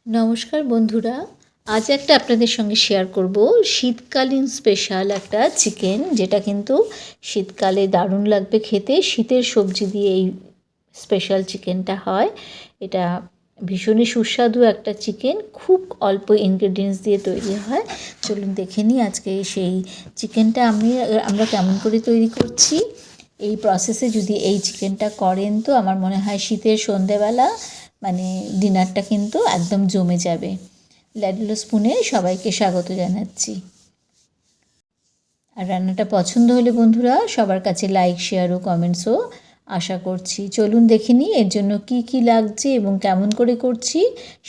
নমস্কার বন্ধুরা, আজ একটা আপনাদের সঙ্গে শেয়ার করব শীতকালীন স্পেশাল একটা চিকেন, যেটা কিন্তু শীতকালে দারুণ লাগবে খেতে। শীতের সবজি দিয়ে এই স্পেশাল চিকেনটা হয়। এটা ভীষণই সুস্বাদু একটা চিকেন, খুব অল্প ইনগ্রেডিয়েন্টস দিয়ে তৈরি হয়। চলুন দেখে নিই আজকে সেই চিকেনটা আমরা কেমন করে তৈরি করছি। এই প্রসেসে যদি এই চিকেনটা করেন তো আমার মনে হয় শীতের সন্ধেবেলা ডিনারটা কিন্তু একদম জমে যাবে। ল্যাডলো স্পুনে সবাইকে স্বাগত জানাচ্ছি। আর রান্নাটা পছন্দ হলে বন্ধুরা সবার কাছে লাইক, শেয়ার ও কমেন্টসও আশা করছি। চলুন দেখে নিই এর জন্য কি কি লাগছে এবং কেমন করে করছি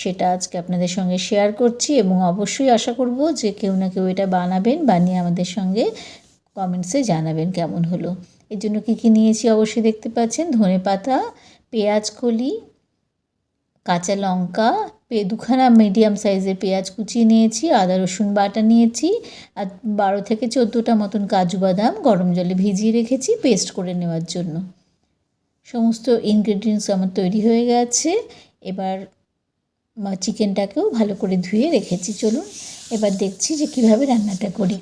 সেটা আজকে আপনাদের সঙ্গে শেয়ার করছি, এবং অবশ্যই আশা করব যে কেউ না কেউ এটা বানাবেন, বানিয়ে আমাদের সঙ্গে কমেন্টসে জানাবেন কেমন হলো। এর জন্য কী কী নিয়েছি অবশ্যই দেখতে পাচ্ছেন। ধনেপাতা, পেঁয়াজ কলি, কাঁচা লঙ্কা, দুখানা মিডিয়াম সাইজের পেঁয়াজ কুচিয়ে নিয়েছি, আদা রসুন বাটা নিয়েছি, আর 12 থেকে 14টা মতন কাজু বাদাম গরম জলে ভিজিয়ে রেখেছি পেস্ট করে নেওয়ার জন্য। সমস্ত ইনগ্রেডিয়েন্টস আমার তৈরি হয়ে গেছে। এবার চিকেনটাকেও ভালো করে ধুয়ে রেখেছি। চলুন এবার দেখছি যে কীভাবে রান্নাটা করি।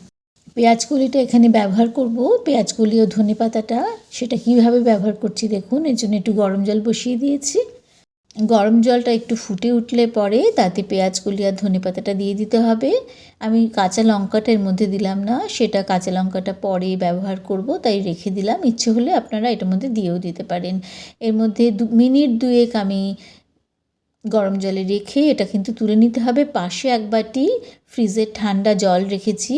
পেঁয়াজকলিটা এখানে ব্যবহার করব, পেঁয়াজকলি ও ধনেপাতাটা সেটা কীভাবে ব্যবহার করছি দেখুন। এর জন্য একটু গরম জল বসিয়ে দিয়েছি। গরম জলটা একটু ফুটে উঠলে পরে তাতে পেঁয়াজকলি আর ধনেপাতাটা দিয়ে দিতে হবে। আমি কাঁচা লঙ্কাটা এর মধ্যে দিলাম না, সেটা কাঁচা লঙ্কাটা পরে ব্যবহার করব, তাই রেখে দিলাম। ইচ্ছে হলে আপনারা এটার মধ্যে দিয়েও দিতে পারেন। এর মধ্যে মিনিট দুয়েক আমি গরম জলে রেখে এটা কিন্তু তুলে নিতে হবে। পাশে এক বাটি ফ্রিজের ঠান্ডা জল রেখেছি,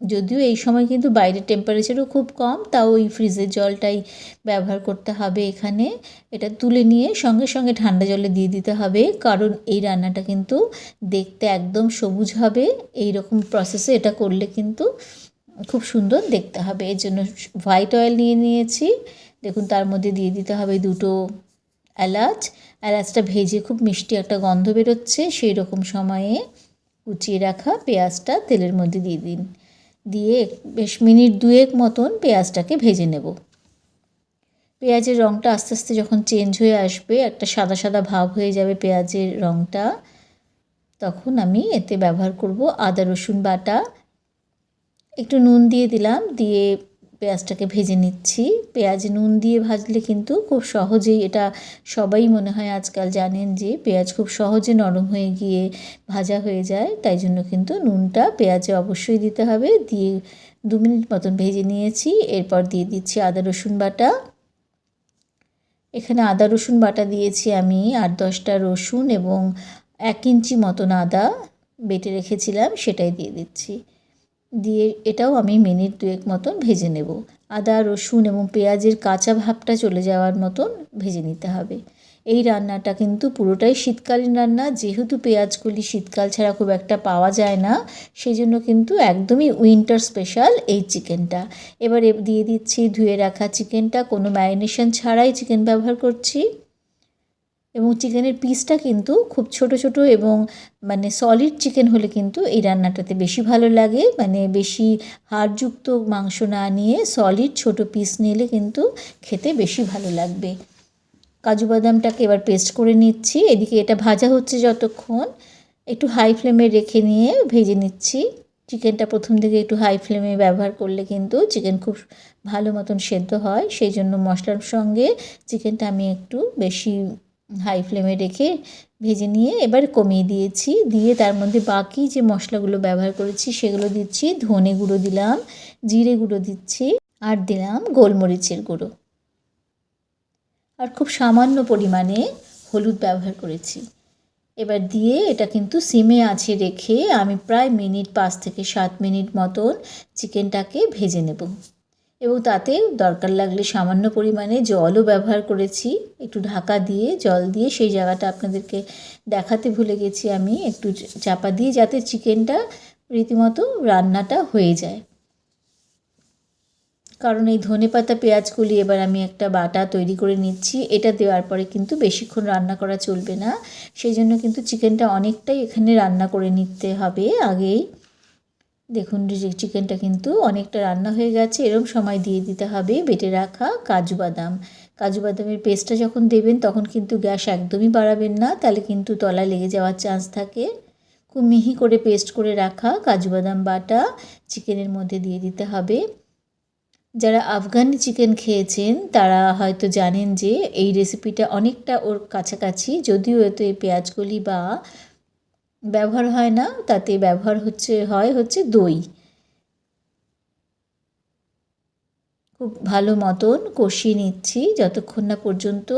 যদিও এই সময় কিন্তু বাইরের টেম্পারেচারও খুব কম, তাও ওই ফ্রিজের জলটাই ব্যবহার করতে হবে এখানে। এটা তুলে নিয়ে সঙ্গে সঙ্গে ঠান্ডা জলে দিয়ে দিতে হবে, কারণ এই রান্নাটা কিন্তু দেখতে একদম সবুজ হবে। এই রকম প্রসেসে এটা করলে কিন্তু খুব সুন্দর দেখতে হবে। এর জন্য হোয়াইট অয়েল নিয়ে নিয়েছি। দেখুন তার মধ্যে দিয়ে দিতে হবে 2টো এলাচ। এলাচটা ভেজে খুব মিষ্টি একটা গন্ধ বেরোচ্ছে, সেই রকম সময়ে কুচিয়ে রাখা পেঁয়াজটা তেলের মধ্যে দিয়ে দিন। দিয়ে বেশ মিনিট দুয়েক মতন পেঁয়াজটাকে ভেজে নেব। পেঁয়াজের রঙটা আস্তে আস্তে যখন চেঞ্জ হয়ে আসবে, একটা সাদা সাদা ভাব হয়ে যাবে পেঁয়াজের রঙটা, তখন আমি এতে ব্যবহার করব আদা রসুন বাটা। একটু নুন দিয়ে দিলাম, দিয়ে পেঁয়াজটাকে ভেজে নিচ্ছি। পেঁয়াজে নুন দিয়ে ভাজলে কিন্তু খুব সহজেই, এটা সবাই মনে হয় আজকাল জানেন যে পেঁয়াজ খুব সহজে নরম হয়ে গিয়ে ভাজা হয়ে যায়, তাই জন্য কিন্তু নুনটা পেঁয়াজে অবশ্যই দিতে হবে। দিয়ে 2 মিনিট মতন ভেজে নিয়েছি। এরপর দিয়ে দিচ্ছি আদা রসুন বাটা। এখানে আদা রসুন বাটা দিয়েছি আমি 8-10টা রসুন এবং 1 ইঞ্চি মতন আদা বেটে রেখেছিলাম, সেটাই দিয়ে দিচ্ছি। দিয়ে এটাও আমি মিনিট দুয়েক মতন ভেজে নেব। আদা রসুন এবং পেঁয়াজের কাঁচা ভাবটা চলে যাওয়ার মতন ভেজে নিতে হবে। এই রান্নাটা কিন্তু পুরোটাই শীতকালীন রান্না, যেহেতু পেঁয়াজকলি শীতকাল ছাড়া খুব একটা পাওয়া যায় না, সেই জন্য কিন্তু একদমই উইন্টার স্পেশাল এই চিকেনটা। এবার দিয়ে দিচ্ছি ধুয়ে রাখা চিকেনটা, কোনো ম্যারিনেশন ছাড়াই চিকেন ব্যবহার করছি। এবং চিকেনের পিসটা কিন্তু খুব ছোট ছোট এবং সলিড চিকেন হলে কিন্তু এই রান্নাটাতে বেশি ভালো লাগে। বেশি হাড়যুক্ত মাংস না নিয়ে সলিড ছোট পিস নিলে কিন্তু খেতে বেশি ভালো লাগবে। কাজু বাদামটাকে এবার পেস্ট করে নিচ্ছি। এদিকে এটা ভাজা হচ্ছে যতক্ষণ, একটু হাই ফ্লেমে রেখে নিয়ে ভেজে নিচ্ছি। চিকেনটা প্রথম দিকে একটু হাই ফ্লেমে ব্যবহার করলে কিন্তু চিকেন খুব ভালো মতন সেদ্ধ হয়, সেই জন্য মশলার সঙ্গে চিকেনটা আমি একটু বেশি হাই ফ্লেমে রেখে ভেজে নিয়ে এবার কমিয়ে দিয়েছি। দিয়ে তার মধ্যে বাকি যে মশলাগুলো ব্যবহার করেছি সেগুলো দিচ্ছি। ধনে গুঁড়ো দিলাম, জিরে গুঁড়ো দিচ্ছি, আর দিলাম গোলমরিচের গুঁড়ো, আর খুব সামান্য পরিমাণে হলুদ ব্যবহার করেছি। এবার দিয়ে এটা কিন্তু সিমে আঁচে রেখে আমি প্রায় 5 থেকে 7 মিনিট মতন চিকেনটাকে ভেজে নেব। এবং তাতে দরকার লাগলে সামান্য পরিমাণে জলও ব্যবহার করেছি, একটু ঢাকা দিয়ে জল দিয়ে। সেই জায়গাটা আপনাদেরকে দেখাতে ভুলে গেছি, আমি একটু চাপা দিয়ে, যাতে চিকেনটা রীতিমতো রান্নাটা হয়ে যায়। কারণ এই ধনেপাতা পেঁয়াজগুলি এবার আমি একটা বাটা তৈরি করে নিচ্ছি। এটা দেওয়ার পরে কিন্তু বেশিক্ষণ রান্না করা চলবে না, সেই জন্য কিন্তু চিকেনটা অনেকটাই এখানে রান্না করে নিতে হবে আগেই। দেখুন চিকেনটা কিন্তু অনেকটা রান্না হয়ে গেছে। এরকম সময় দিয়ে দিতে হবে বেটে রাখা কাজু বাদাম। কাজু বাদামের পেস্টটা যখন দেবেন তখন কিন্তু গ্যাস একদমই বাড়াবেন না, তাহলে কিন্তু তলায় লেগে যাওয়ার চান্স থাকে। খুব মিহি করে পেস্ট করে রাখা কাজু বাদাম বাটা চিকেনের মধ্যে দিয়ে দিতে হবে। যারা আফগানি চিকেন খেয়েছেন তারা হয়তো জানেন যে এই রেসিপিটা অনেকটা ওর কাছাকাছি, যদিও এতে পেঁয়াজকলি বা ব্যবহার হয় না, তাতে ব্যবহার হচ্ছে দই। খুব ভালো মতন কষিয়ে নিচ্ছি যতক্ষণ না পর্যন্ত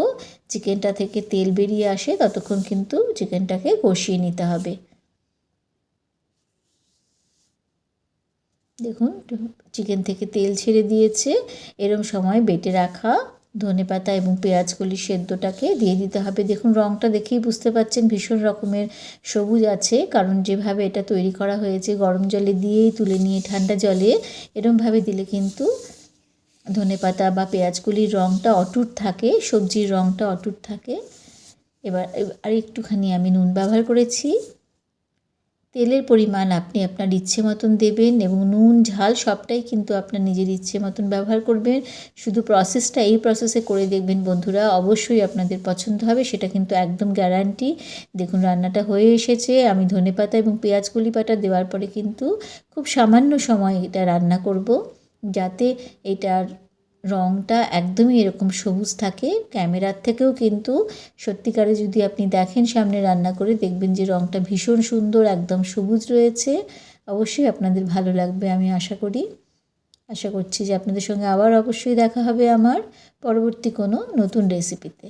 চিকেনটা থেকে তেল বেরিয়ে আসে, ততক্ষণ কিন্তু চিকেনটাকে কষিয়ে নিতে হবে। দেখুন চিকেন থেকে তেল ছেড়ে দিয়েছে, এরম সময় বেটে রাখা ধনেপাতা এবং পেঁয়াজকলি সেদ্ধটাকে দিয়ে দিতে হবে। দেখুন রঙটা দেখেই বুঝতে পারছেন ভীষণ রকমের সবুজ আছে, কারণ যেভাবে এটা তৈরি করা হয়েছে গরম জলে দিয়েই তুলে নিয়ে ঠান্ডা জলে এরমভাবে দিলে কিন্তু ধনেপাতা বা পেঁয়াজকলির রঙটা অটুট থাকে, সবজির রঙটা অটুট থাকে। এবার আর একটুখানি আমি নুন ব্যবহার করেছি। তেলের পরিমাণ আপনি আপনার ইচ্ছে মতন দেবেন এবং নুন ঝাল সবটাই কিন্তু আপনার নিজের ইচ্ছে মতন ব্যবহার করবেন। শুধু এই প্রসেসে করে দেখবেন বন্ধুরা, অবশ্যই আপনাদের পছন্দ হবে, সেটা কিন্তু একদম গ্যারান্টি। দেখুন রান্নাটা হয়ে এসেছে। আমি ধনেপাতা এবং পেঁয়াজকলি বাটা দেওয়ার পরে কিন্তু খুব সামান্য সময় এটা রান্না করব, যাতে এটার রঙটা একদমই এরকম সবুজ থাকে। ক্যামেরার থেকেও কিন্তু সত্যিকারে যদি আপনি দেখেন সামনে রান্না করে, দেখবেন যে রঙটা ভীষণ সুন্দর একদম সবুজ রয়েছে। অবশ্যই আপনাদের ভালো লাগবে আমি আশা করছি যে আপনাদের সঙ্গে আবার অবশ্যই দেখা হবে আমার পরবর্তী কোনো নতুন রেসিপিতে।